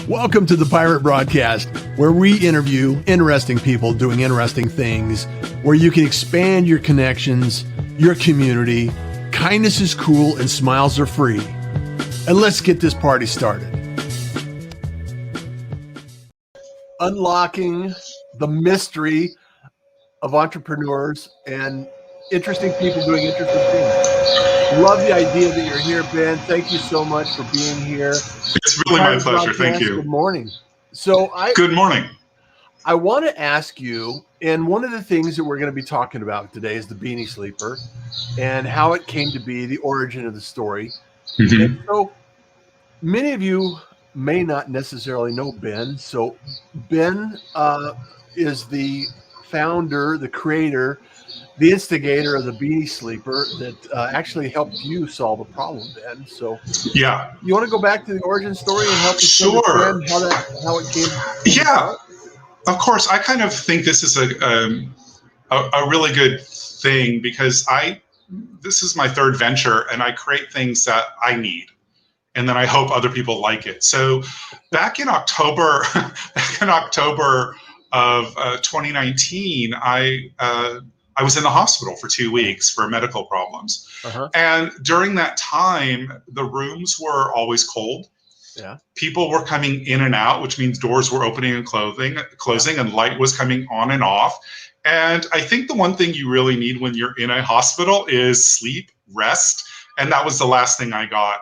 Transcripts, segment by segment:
Welcome to the Pirate Broadcast, where we interview interesting people doing interesting things, where you can expand your connections, your community. Kindness is cool and smiles are free. And let's get this party started. Unlocking the mystery of entrepreneurs and interesting people doing interesting things. Love the idea that you're here, Ben. Thank you so much for being here. It's really my pleasure. Thank you. Good morning. Good morning. I want to ask you, and one of the things that we're going to be talking about today is the Beanie Sleeper and how it came to be, the origin of the story. Mm-hmm. And so many of you may not necessarily know Ben. So Ben is the founder, the creator, the instigator of the Beanie Sleeper that actually helped you solve a problem, Ben. So yeah, you want to go back to the origin story and help us understand how it came? Yeah, of course. I kind of think this is a really good thing because this is my third venture and I create things that I need. And then I hope other people like it. So back in October of 2019, I was in the hospital for 2 weeks for medical problems. Uh-huh. And during that time, the rooms were always cold. Yeah. People were coming in and out, which means doors were opening and closing, and light was coming on and off. And I think the one thing you really need when you're in a hospital is sleep, rest. And that was the last thing I got.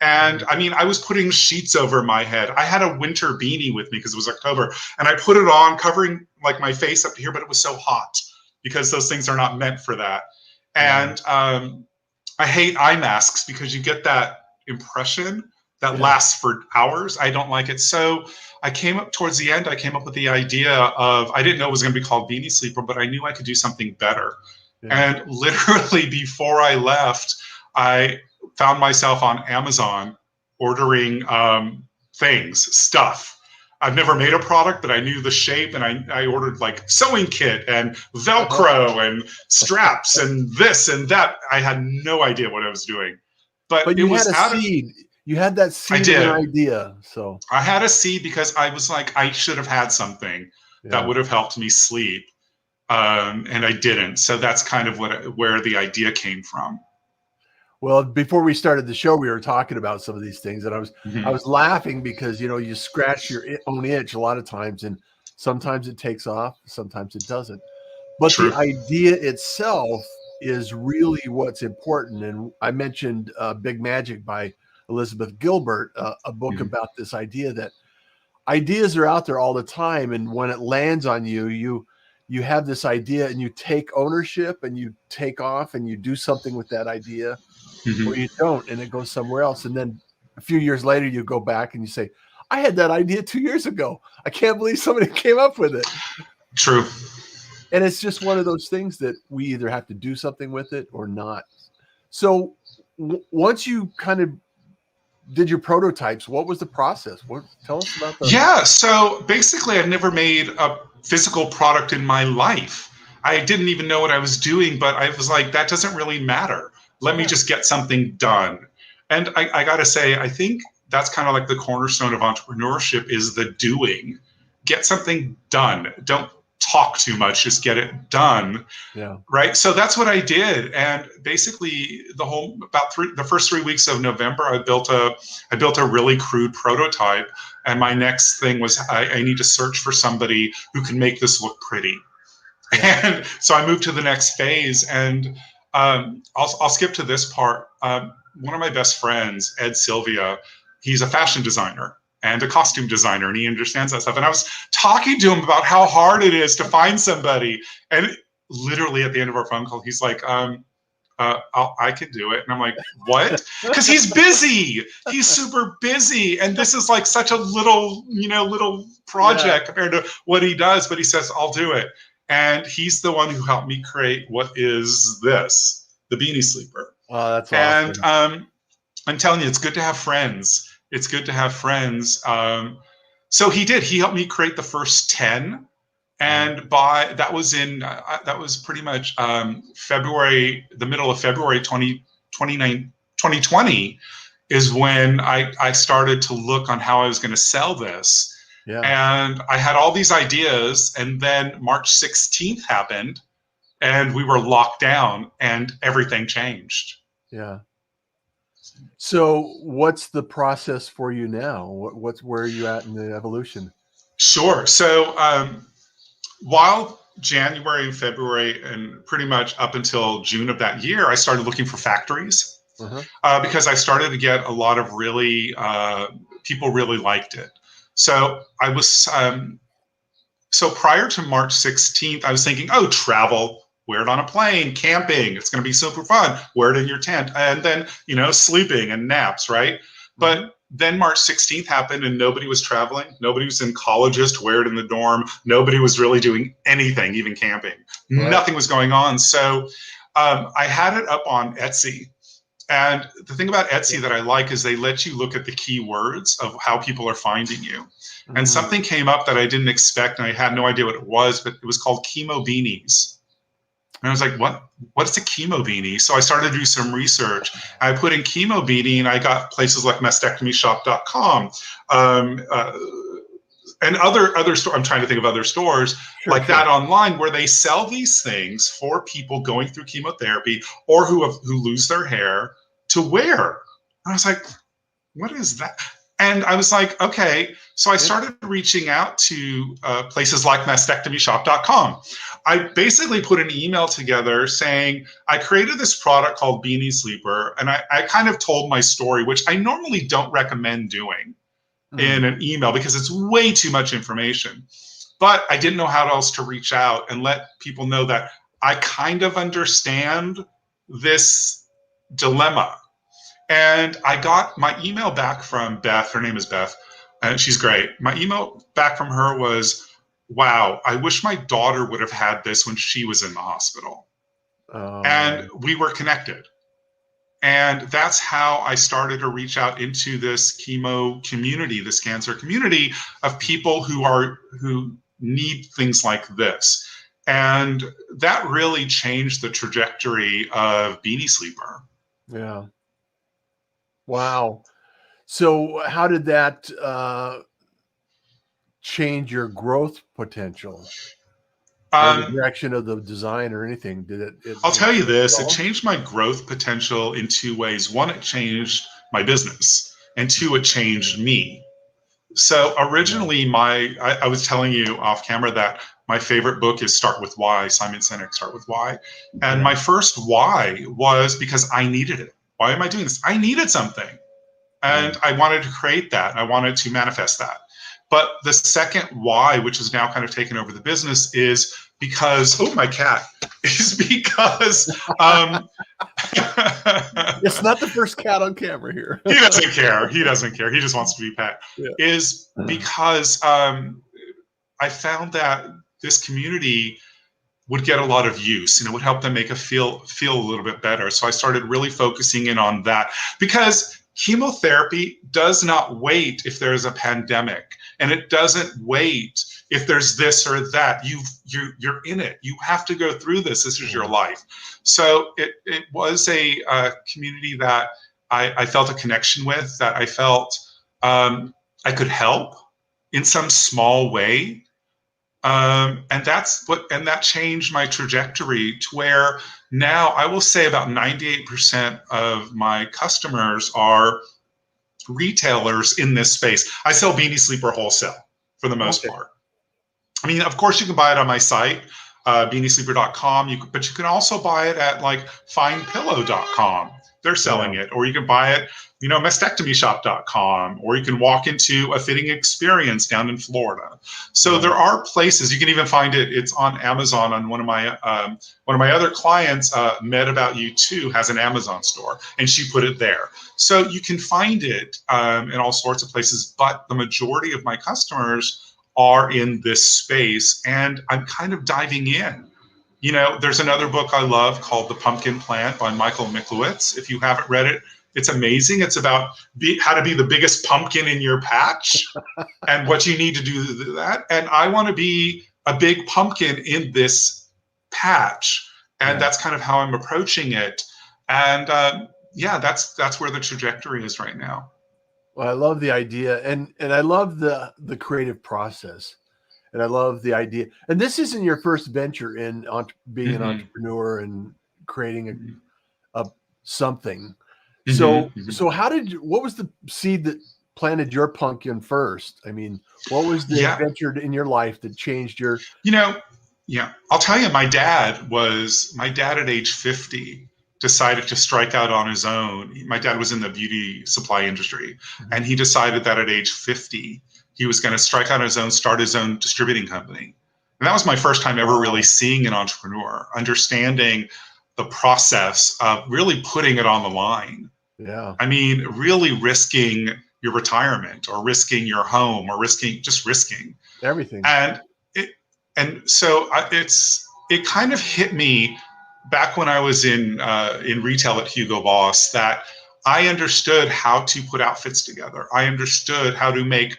And I mean, I was putting sheets over my head. I had a winter beanie with me because it was October, and I put it on, covering like my face up to here, but it was so hot because those things are not meant for that. And I hate eye masks because you get that impression that lasts for hours. I don't like it. So I came up towards the end, I came up with the idea of, I didn't know it was going to be called Beanie Sleeper, but I knew I could do something better. Yeah. And literally before I left, I found myself on Amazon ordering stuff. I've never made a product, but I knew the shape, and I ordered like sewing kit and Velcro and straps and this and that. I had no idea what I was doing, but you had a seed. You had that seed of an idea. So I had a seed because I was like, I should have had something that would have helped me sleep, and I didn't. So that's kind of where the idea came from. Well, before we started the show, we were talking about some of these things, and I was laughing because, you know, you scratch your own itch a lot of times, and sometimes it takes off, sometimes it doesn't. But True. The idea itself is really what's important. And I mentioned Big Magic by Elizabeth Gilbert, a book about this idea that ideas are out there all the time, and when it lands on you, you have this idea and you take ownership and you take off and you do something with that idea. Or you don't, and it goes somewhere else. And then a few years later, you go back and you say, I had that idea 2 years ago. I can't believe somebody came up with it. True. And it's just one of those things that we either have to do something with it or not. So once you kind of did your prototypes, what was the process? Tell us about that. Yeah, so basically I've never made a physical product in my life. I didn't even know what I was doing, but I was like, that doesn't really matter. Let me just get something done. And I got to say, I think that's kind of like the cornerstone of entrepreneurship is the doing. Get something done. Don't talk too much, just get it done. Yeah. Right. So that's what I did. And basically the first 3 weeks of November, I built a really crude prototype. And my next thing was I need to search for somebody who can make this look pretty. And so I moved to the next phase, and I'll skip to this part. One of my best friends, Ed Sylvia, he's a fashion designer and a costume designer, and he understands that stuff. And I was talking to him about how hard it is to find somebody. And literally at the end of our phone call, he's like, I can do it. And I'm like, what? Because he's busy. He's super busy. And this is like such a little project compared to what he does. But he says, I'll do it. And he's the one who helped me create what is this, the Beanie Sleeper. Oh, that's awesome. And I'm telling you, it's good to have friends. It's good to have friends. So he helped me create the first 10. And that was pretty much February, the middle of February 2020. is when I started to look on how I was going to sell this. Yeah. And I had all these ideas, and then March 16th happened, and we were locked down, and everything changed. Yeah. So what's the process for you now? Where are you at in the evolution? Sure. So while January and February and pretty much up until June of that year, I started looking for factories because I started to get a lot of really, people really liked it. So I was, so prior to March 16th, I was thinking, oh, travel, wear it on a plane, camping, it's going to be super fun, wear it in your tent, and then, you know, sleeping and naps, right? But then March 16th happened and nobody was traveling. Nobody was in colleges to wear it in the dorm. Nobody was really doing anything, even camping. Right. Nothing was going on. So I had it up on Etsy. And the thing about Etsy that I like is they let you look at the keywords of how people are finding you. And something came up that I didn't expect, and I had no idea what it was, but it was called chemo beanies. And I was like, what's a chemo beanie? So I started to do some research. I put in chemo beanie, and I got places like mastectomyshop.com and other stores. I'm trying to think of other stores that online where they sell these things for people going through chemotherapy or who lose their hair to wear. And I was like, what is that? And I was like, okay. So I started reaching out to places like mastectomyshop.com. I basically put an email together saying, I created this product called Beanie Sleeper. And I kind of told my story, which I normally don't recommend doing in an email because it's way too much information. But I didn't know how else to reach out and let people know that I kind of understand this dilemma. And I got my email back from Beth. Her name is Beth, and she's great. My email back from her was, wow, I wish my daughter would have had this when she was in the hospital. And we were connected. And that's how I started to reach out into this chemo community, this cancer community of people who need things like this. And that really changed the trajectory of Beanie Sleeper. Yeah. Wow. So how did that change your growth potential? Or the direction of the design or anything? Did it I'll tell you this, it changed my growth potential in two ways. One, it changed my business, and two, it changed me. So originally I was telling you off camera that my favorite book is Start With Why, Simon Sinek, Start With Why. And my first why was because I needed it. Why am I doing this? I needed something. And I wanted to create that. I wanted to manifest that. But the second why, which is now kind of taken over the business, is because, oh, my cat, is because it's not the first cat on camera here. He doesn't care. He doesn't care. He just wants to be pet. Yeah. Is because I found that this community would get a lot of use, and it would help them make feel a little bit better. So I started really focusing in on that, because chemotherapy does not wait if there's a pandemic, and it doesn't wait if there's this or that. You're in it. You have to go through this. This is your life. So it was a community that I felt a connection with, that I felt I could help in some small way. And that changed my trajectory to where now I will say about 98% of my customers are retailers in this space. I sell Beanie Sleeper wholesale for the most part. I mean, of course, you can buy it on my site, beaniesleeper.com, but you can also buy it at like findpillow.com. They're selling it. Or you can buy it, mastectomyshop.com, or you can walk into a fitting experience down in Florida. So there are places you can even find it. It's on Amazon. On one of my other clients, Med About You Too, has an Amazon store, and she put it there. So you can find it in all sorts of places, but the majority of my customers are in this space, and I'm kind of diving in. There's another book I love called The Pumpkin Plant by Michael Micklewitz. If you haven't read it, it's amazing. It's about how to be the biggest pumpkin in your patch and what you need to do that. And I want to be a big pumpkin in this patch. And that's kind of how I'm approaching it. And yeah, that's where the trajectory is right now. Well, I love the idea, and I love the creative process, and I love the idea. And this isn't your first venture in being an Mm-hmm. entrepreneur and creating Mm-hmm. a something. So Mm-hmm. how did you, what was the seed that planted your pumpkin first? I mean, what was the Yeah, adventure in your life that changed your? you know, yeah, I'll tell you, my dad at age 50 decided to strike out on his own. My dad was in the beauty supply industry, and he decided that at age 50, he was going to strike out on his own, start his own distributing company. And that was my first time ever really Wow. seeing an entrepreneur, understanding the process of really putting it on the line. Yeah. I mean, really risking your retirement or risking your home or risking. Everything. And it, and so it kind of hit me back when I was in retail at Hugo Boss that I understood how to put outfits together. I understood how to make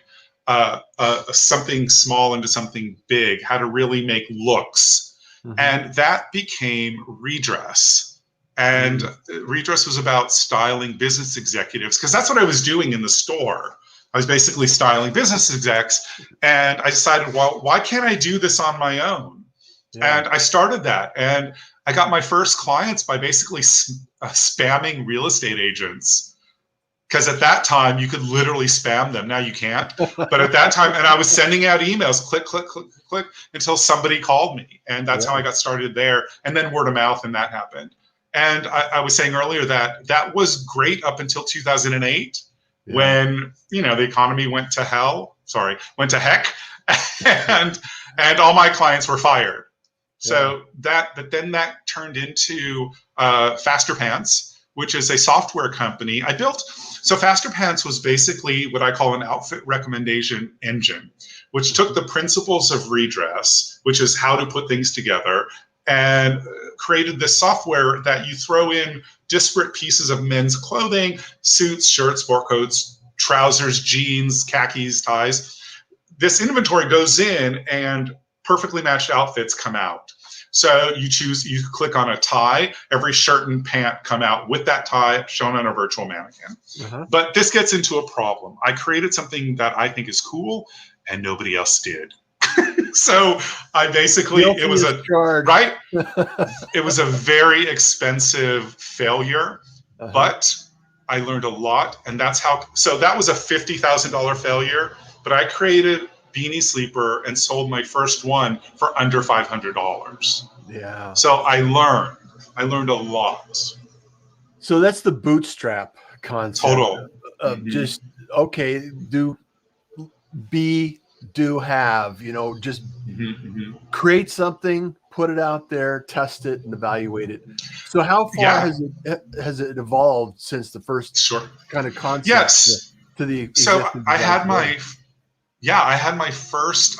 something small into something big, how to really make looks, and that became Redress. And Redress was about styling business executives because that's what I was doing in the store. I was basically styling business execs, and I decided, well, why can't I do this on my own? Yeah. And I started that, and I got my first clients by basically spamming real estate agents. Because at that time you could literally spam them. Now you can't, but at that time, and I was sending out emails, click, click, click, click, until somebody called me, and that's how I got started there. And then word of mouth, and that happened. And I was saying earlier that was great up until 2008, when the economy went to heck, and all my clients were fired. So but then that turned into Faster Pants, which is a software company I built. So Faster Pants was basically what I call an outfit recommendation engine, which took the principles of Redress, which is how to put things together, and created this software that you throw in disparate pieces of men's clothing, suits, shirts, sport coats, trousers, jeans, khakis, ties. This inventory goes in and perfectly matched outfits come out. So you click on a tie, every shirt and pant come out with that tie shown on a virtual mannequin. But this gets into a problem. I created something that I think is cool and nobody else did. So I basically, it was a very expensive failure, but I learned a lot. And so that was a $50,000 failure, but I created Beanie Sleeper and sold my first one for under $500. Yeah. So I learned a lot. So that's the bootstrap concept of just, okay, do have, just create something, put it out there, test it and evaluate it. So how far has it evolved since the first kind of concept to the so I had my first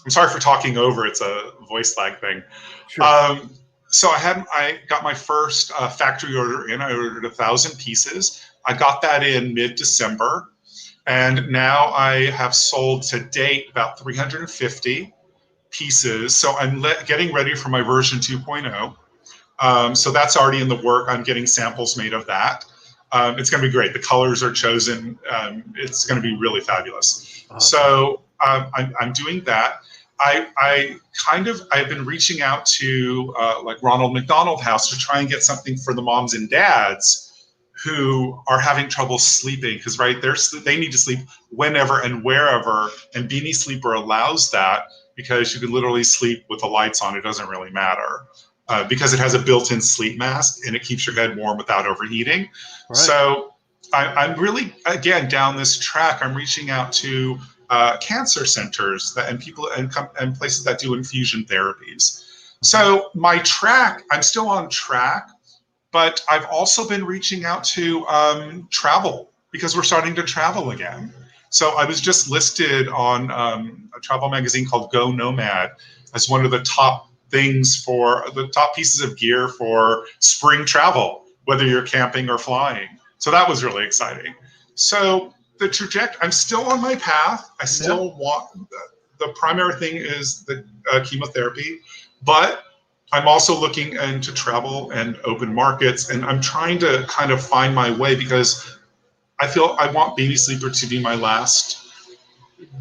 I'm sorry for talking over, it's a voice lag thing. So I got my first factory order in. I ordered 1,000 pieces. I got that in mid-December, and now I have sold to date about 350 pieces. So I'm getting ready for my version 2.0. So that's already in the work. I'm getting samples made of that. It's going to be great. The colors are chosen. It's going to be really fabulous. So I'm doing that. I've been reaching out to like Ronald McDonald House to try and get something for the moms and dads who are having trouble sleeping, because they need to sleep whenever and wherever, and Beanie Sleeper allows that because you can literally sleep with the lights on. It doesn't really matter because it has a built-in sleep mask and it keeps your head warm without overheating. So I'm really, again, down this track. I'm reaching out to cancer centers and people and places that do infusion therapies. So I'm still on track, but I've also been reaching out to travel, because we're starting to travel again. So I was just listed on a travel magazine called Go Nomad as one of the top pieces of gear for spring travel, whether you're camping or flying. So that was really exciting. So the trajectory, I'm still on my path. I still want, the primary thing is the chemotherapy, but I'm also looking into travel and open markets, and I'm trying to kind of find my way because I feel I want Beanie Sleeper to be my last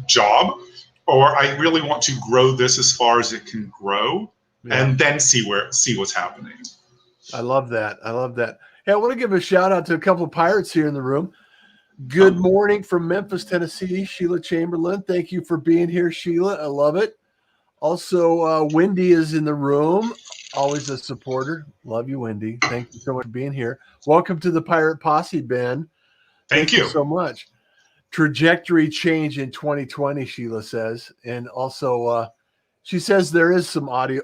job, or I really want to grow this as far as it can grow, and then see what's happening. I love that. I love that. Hey, I want to give a shout out to a couple of pirates here in the room. Good morning from Memphis, Tennessee, Sheila Chamberlain. Thank you for being here, Sheila. I love it. Also, Wendy is in the room. Always a supporter. Love you, Wendy. Thank you so much for being here. Welcome to the Pirate Posse, Ben. Thank you so much. Trajectory change in 2020, Sheila says. And also, she says there is some audio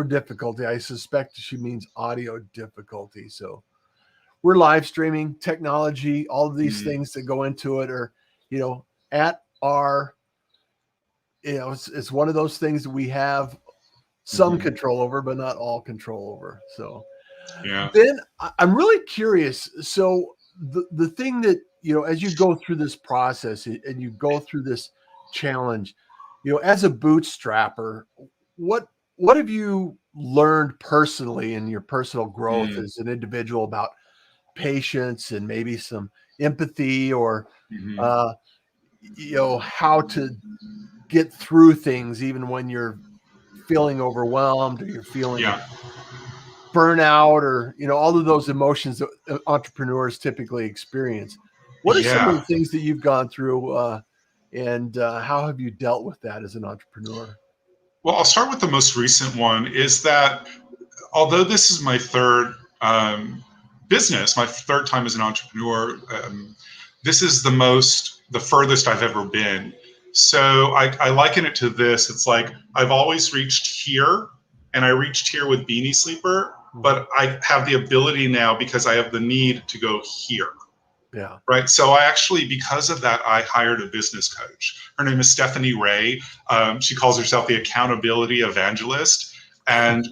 difficulty. I suspect she means audio difficulty. So we're live streaming, technology, all of these things that go into it are, at our, it's one of those things that we have some control over, but not all control over. So then I'm really curious. So the thing that, as you go through this process and you go through this challenge, as a bootstrapper, what have you learned personally in your personal growth as an individual about patience and maybe some empathy, or how to get through things even when you're feeling overwhelmed or you're feeling burnout, or all of those emotions that entrepreneurs typically experience? What are some of the things that you've gone through, and how have you dealt with that as an entrepreneur? Well, I'll start with the most recent one, is that although this is my third business, my third time as an entrepreneur, this is the furthest I've ever been. So I liken it to this. It's like I've always reached here, and I reached here with Beanie Sleeper, but I have the ability now, because I have the need, to go here. Yeah. Right. So I actually, because of that, I hired a business coach. Her name is Stephanie Ray. She calls herself the accountability evangelist, and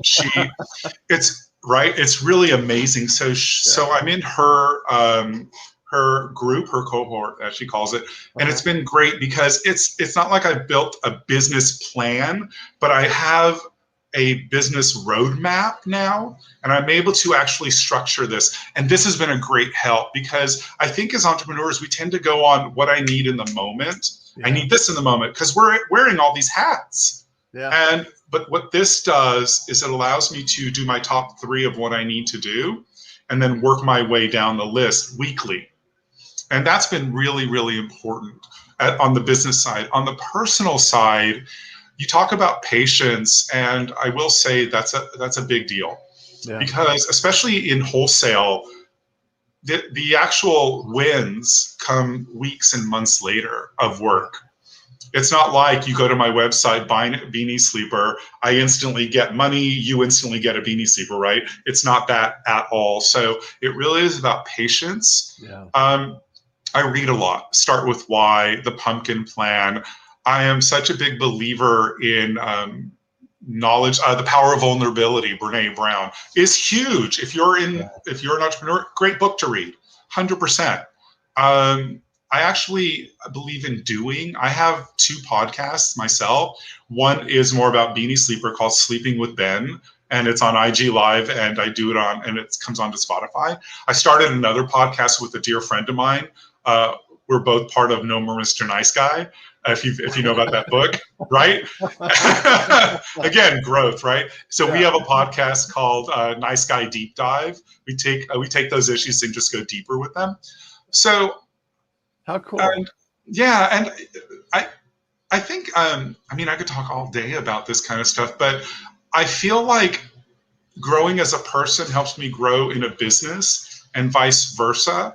it's really amazing. So I'm in her group, her cohort, as she calls it, and it's been great because it's not like I've built a business plan, but I have a business roadmap now, and I'm able to actually structure this. And this has been a great help, because I think as entrepreneurs, we tend to go on what I need in the moment. I need this in the moment, because we're wearing all these hats. But what this does is it allows me to do my top 3 of what I need to do, and then work my way down the list weekly. And that's been really, really important on the business side. On the personal side, you talk about patience, and I will say that's a big deal, because especially in wholesale, the actual wins come weeks and months later of work. It's not like you go to my website, buy Beanie Sleeper, I instantly get money, you instantly get a Beanie Sleeper, right? It's not that at all. So it really is about patience. I read a lot. Start with Why, The Pumpkin Plan. I am such a big believer in knowledge. The Power of Vulnerability, Brene Brown, is huge. If you're an entrepreneur, great book to read, 100%. I actually believe in doing. I have 2 podcasts myself. One is more about Beanie Sleeper, called Sleeping with Ben, and it's on IG Live, and I do it and it comes onto Spotify. I started another podcast with a dear friend of mine. We're both part of No More Mr. Nice Guy. If you know about that book, right? Again, growth, right? So we have a podcast called Nice Guy Deep Dive. We take those issues and just go deeper with them. So how cool. And I think I could talk all day about this kind of stuff, but I feel like growing as a person helps me grow in a business, and vice versa.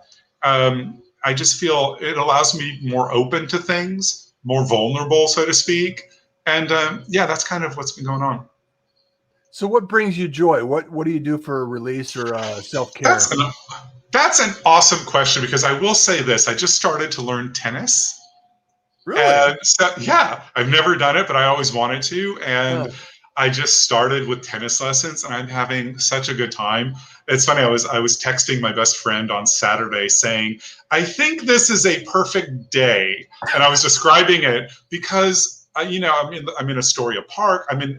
I just feel it allows me more open to things, more vulnerable, so to speak. And that's kind of what's been going on. So what brings you joy? What do you do for release or self-care? That's an awesome question, because I will say this. I just started to learn tennis. Really? I've never done it, but I always wanted to. And I just started with tennis lessons, and I'm having such a good time. It's funny, I was texting my best friend on Saturday saying, I think this is a perfect day. And I was describing it because I'm in Astoria Park. In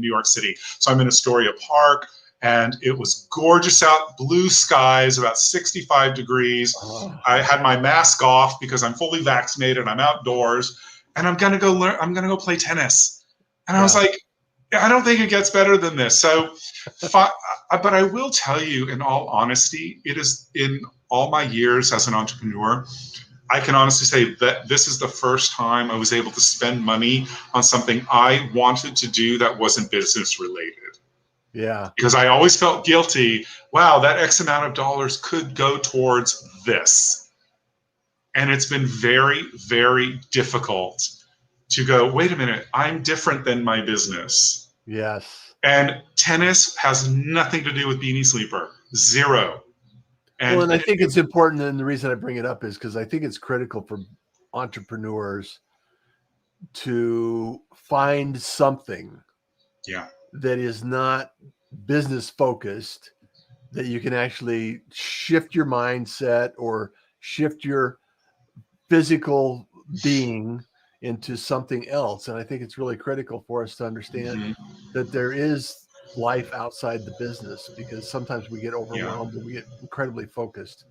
New York City, so I'm in Astoria Park, and it was gorgeous out, blue skies, about 65 degrees. Oh, I had my mask off because I'm fully vaccinated. I'm outdoors, and I'm gonna go learn. I'm gonna go play tennis. And I was yeah. like, I don't think it gets better than this. So, but I will tell you, in all honesty, it is in all my years as an entrepreneur, I can honestly say that this is the first time I was able to spend money on something I wanted to do that wasn't business related. Yeah. Because I always felt guilty. Wow, that X amount of dollars could go towards this. And it's been very, very difficult to go, wait a minute, I'm different than my business. Yes. And tennis has nothing to do with Beanie Sleeper. Zero. And I think it's important, and the reason I bring it up is because I think it's critical for entrepreneurs to find something that is not business focused, that you can actually shift your mindset or shift your physical being into something else. And I think it's really critical for us to understand that there is life outside the business, because sometimes we get overwhelmed and we get incredibly focused.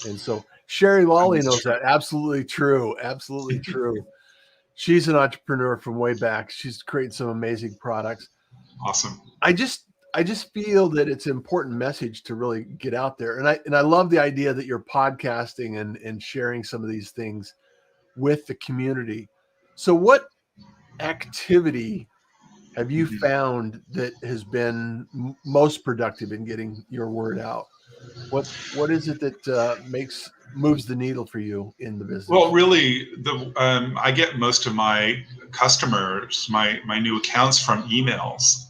And so Sherry Lawley knows that. Absolutely true. Absolutely true. She's an entrepreneur from way back. She's created some amazing products. Awesome. I just feel that it's an important message to really get out there. And I love the idea that you're podcasting and sharing some of these things with the community. So what activity have you found that has been most productive in getting your word out? What is it that moves the needle for you in the business? Well, really, I get most of my customers, my new accounts, from emails.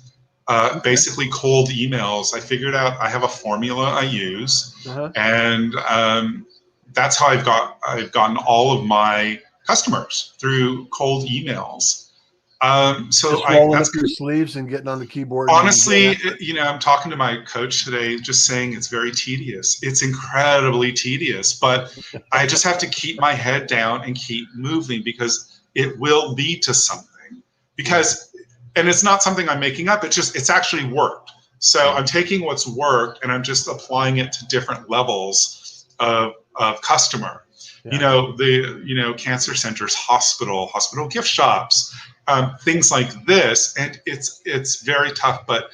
Basically cold emails. I figured out I have a formula I use, and that's how I've gotten all of my customers, through cold emails. So just rolling up your sleeves and getting on the keyboard. Honestly, I'm talking to my coach today, just saying it's very tedious. It's incredibly tedious, but I just have to keep my head down and keep moving, because it will lead to something. And it's not something I'm making up. It's actually worked. So I'm taking what's worked and I'm just applying it to different levels of customer. The cancer centers, hospital gift shops, things like this. And it's very tough, but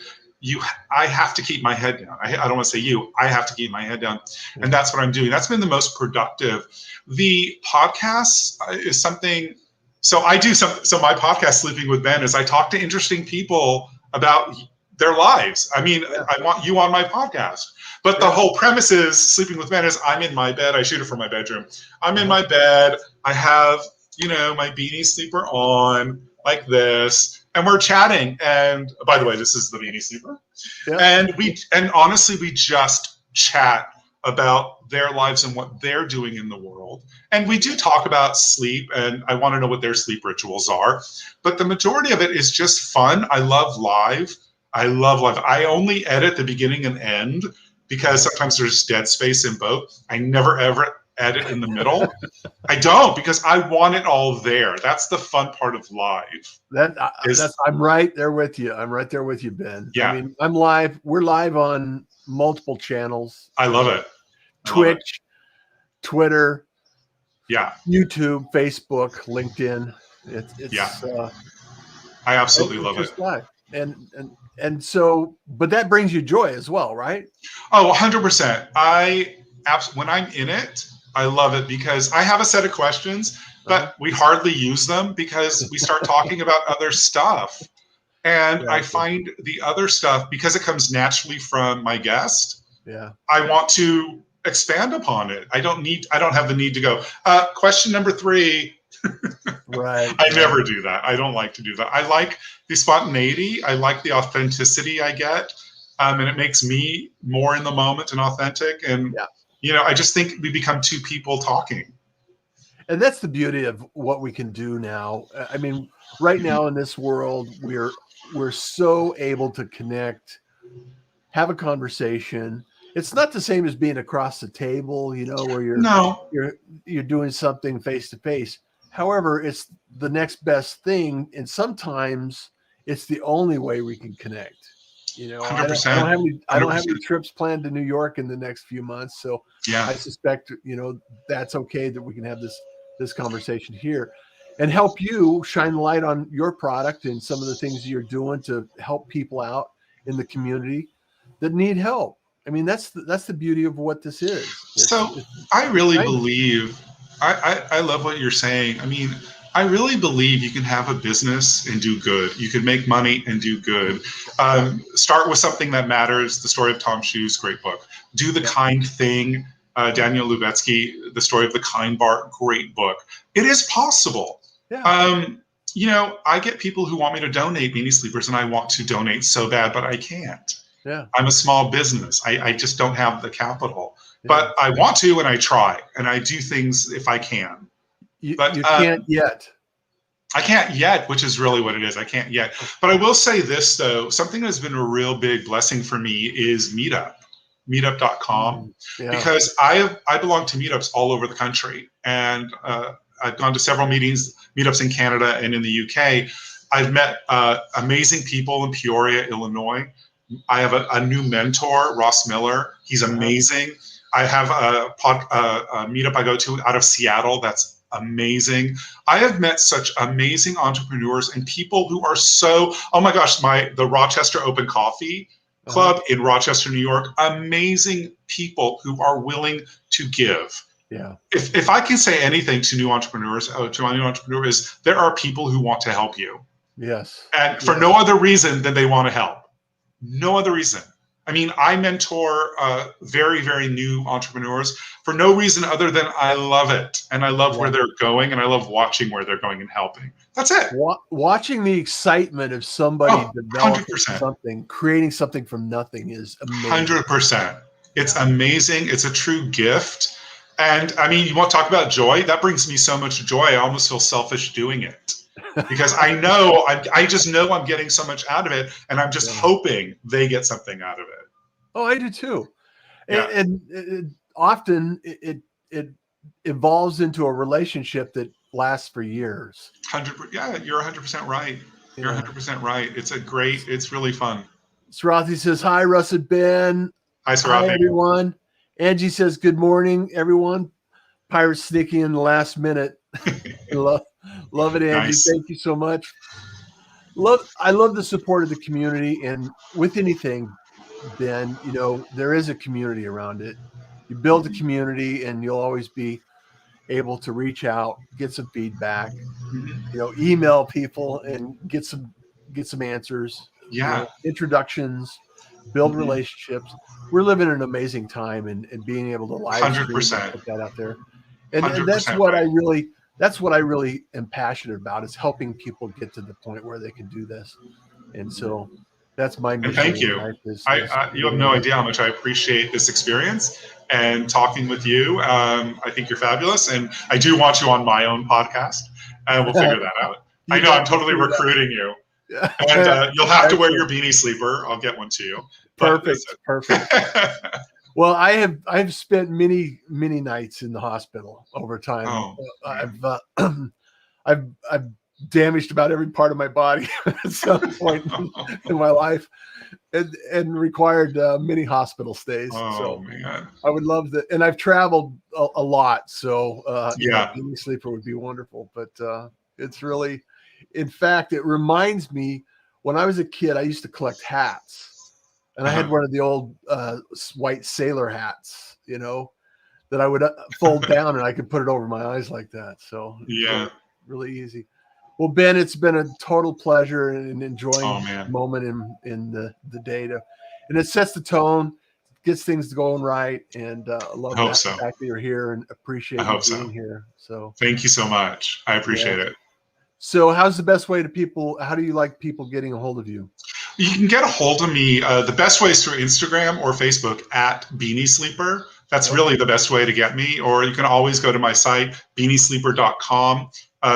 I have to keep my head down. I don't want to say I have to keep my head down. And that's what I'm doing. That's been the most productive. The podcast is something. So I do so my podcast, Sleeping with Ben, is I talk to interesting people about their lives. I mean, I want you on my podcast. But the whole premise is Sleeping with Ben is I'm in my bed. I shoot it from my bedroom. I'm in my bed. I have, my Beanie Sleeper on like this, and we're chatting. And by the way, this is the Beanie Sleeper. And honestly, we just chat about their lives and what they're doing in the world. And we do talk about sleep, and I want to know what their sleep rituals are. But the majority of it is just fun. I love live. I only edit the beginning and end, because sometimes there's dead space in both. I never ever edit in the middle. I don't, because I want it all there. That's the fun part of live. I'm right there with you. I'm right there with you, Ben. Yeah. I mean, I'm live. We're live on multiple channels. I love it. Twitch, Twitter, YouTube, Facebook, LinkedIn. I absolutely love it. Live. And so, but that brings you joy as well, right? Oh, 100%. When I'm in it, I love it, because I have a set of questions, but we hardly use them because we start talking about other stuff. And I find the other stuff, because it comes naturally from my guest, I want to expand upon it. I don't have the need to go, question number 3. Right. I never do that. I don't like to do that. I like the spontaneity. I like the authenticity I get. And it makes me more in the moment and authentic. And, I just think we become two people talking. And that's the beauty of what we can do now. I mean, right now in this world, we're so able to connect, have a conversation. It's not the same as being across the table, where you're doing something face to face. However, it's the next best thing, and sometimes it's the only way we can connect. You know, I don't 100%. I don't have 100%. any trips planned to New York in the next few months, so Yeah. I suspect, that's okay that we can have this conversation here and help you shine the light on your product and some of the things you're doing to help people out in the community that need help. I mean, that's the beauty of what this is. So It's I really kind of, believe, I love what you're saying. I mean, I really believe you can have a business and do good. You can make money and do good. Start with something that matters. The Story of Tom Shoes, great book. Do the yeah, Kind Thing. Daniel Lubetsky, The Story of the Kind Bar, great book. It is possible. yeah, Um, I get people who want me to donate Beanie Sleepers, and I want to donate so bad, but I can't. yeah, I'm a small business. I just don't have the capital, yeah. but I want to, and I try, and I do things if I can. But You can't yet. I can't yet, which is really what it is. I can't yet. But I will say this, though. Something that's been a real big blessing for me is meetup.com, Yeah, because I belong to meetups all over the country. And I've gone to several meetups in Canada and in the UK. I've met amazing people in Peoria, Illinois. I have a new mentor, Ross Miller. He's amazing. I have a meetup I go to out of Seattle that's amazing. I have met such amazing entrepreneurs and people who are so, oh my gosh, the Rochester Open Coffee Club in Rochester, New York, amazing people who are willing to give. Yeah. If I can say anything to new entrepreneurs, to my new entrepreneur, is there are people who want to help you. Yes. And for no other reason than they want to help. No other reason. I mean, I mentor very, very new entrepreneurs for no reason other than I love it. And I love where they're going, and I love watching where they're going and helping. That's it. Watching the excitement of somebody developing 100%. something, creating something from nothing is amazing. 100%. It's amazing. It's a true gift. And I mean, you want to talk about joy? That brings me so much joy. I almost feel selfish doing it. Because I just know I'm getting so much out of it, and I'm just hoping they get something out of it. Oh, I do too. Yeah. And often it evolves into a relationship that lasts for years. 100%. Yeah, you're 100% right. You're 100% right. It's really fun. Sarathi says, hi, Russ and Ben. Hi, Sarathi. Hi, everyone. Angie says, good morning, everyone. Pirates sneaking in the last minute. Love it, Angie. Nice. Thank you so much. I love the support of the community, and with anything, Ben, there is a community around it. You build a community, and you'll always be able to reach out, get some feedback, email people and get some answers. Yeah. Introductions, build relationships. We're living an amazing time, and being able to live stream and put that out there. And that's what that's what I really am passionate about, is helping people get to the point where they can do this. And so that's my mission. And thank you. You have no idea how much I appreciate this experience and talking with you. I think you're fabulous, and I do want you on my own podcast, and we'll figure that out. I know I'm totally recruiting you, and you'll have to wear your Beanie Sleeper. I'll get one to you. Perfect. Well, I have spent many nights in the hospital over time. Oh, I've damaged about every part of my body at some point in my life, and required many hospital stays. Oh, so man, I would love that. And I've traveled a lot, so Beanie Sleeper would be wonderful. But it's really, in fact, it reminds me, when I was a kid, I used to collect hats. And I had one of the old white sailor hats, that I would fold down, and I could put it over my eyes like that. So really easy. Well, Ben, it's been a total pleasure and enjoying the moment in the day and it sets the tone, gets things going right. And I love the fact that you're here, and appreciate you being here. So thank you so much. I appreciate it. So how's the best way how do you like people getting a hold of you? You can get a hold of me. The best way is through Instagram or Facebook at Beanie Sleeper. That's really the best way to get me. Or you can always go to my site, beaniesleeper.com.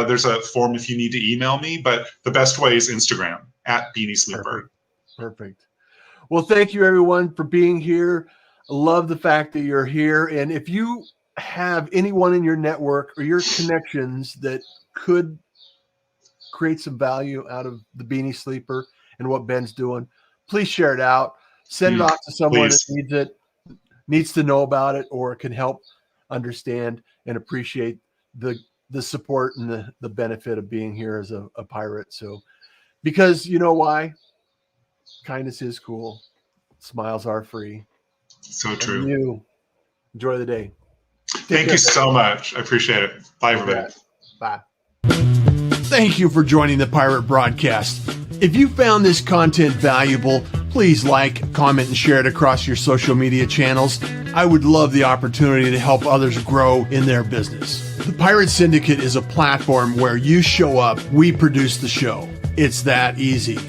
There's a form if you need to email me, but the best way is Instagram at Beanie Sleeper. Perfect. Well, thank you everyone for being here. I love the fact that you're here. And if you have anyone in your network or your connections that could create some value out of the Beanie Sleeper and what Ben's doing, please share it out. Send it off to someone Please. that needs it, needs to know about it, or can help understand and appreciate the support and the benefit of being here as a pirate. So, because you know why? Kindness is cool. Smiles are free. So true. And you enjoy the day. Thank you so much. I appreciate it. Bye, everybody. Bye. Thank you for joining the Pirate Broadcast. If you found this content valuable, please like, comment, and share it across your social media channels. I would love the opportunity to help others grow in their business. The Pirate Syndicate is a platform where you show up, we produce the show. It's that easy.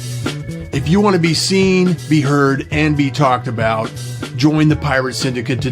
If you want to be seen, be heard, and be talked about, join the Pirate Syndicate today.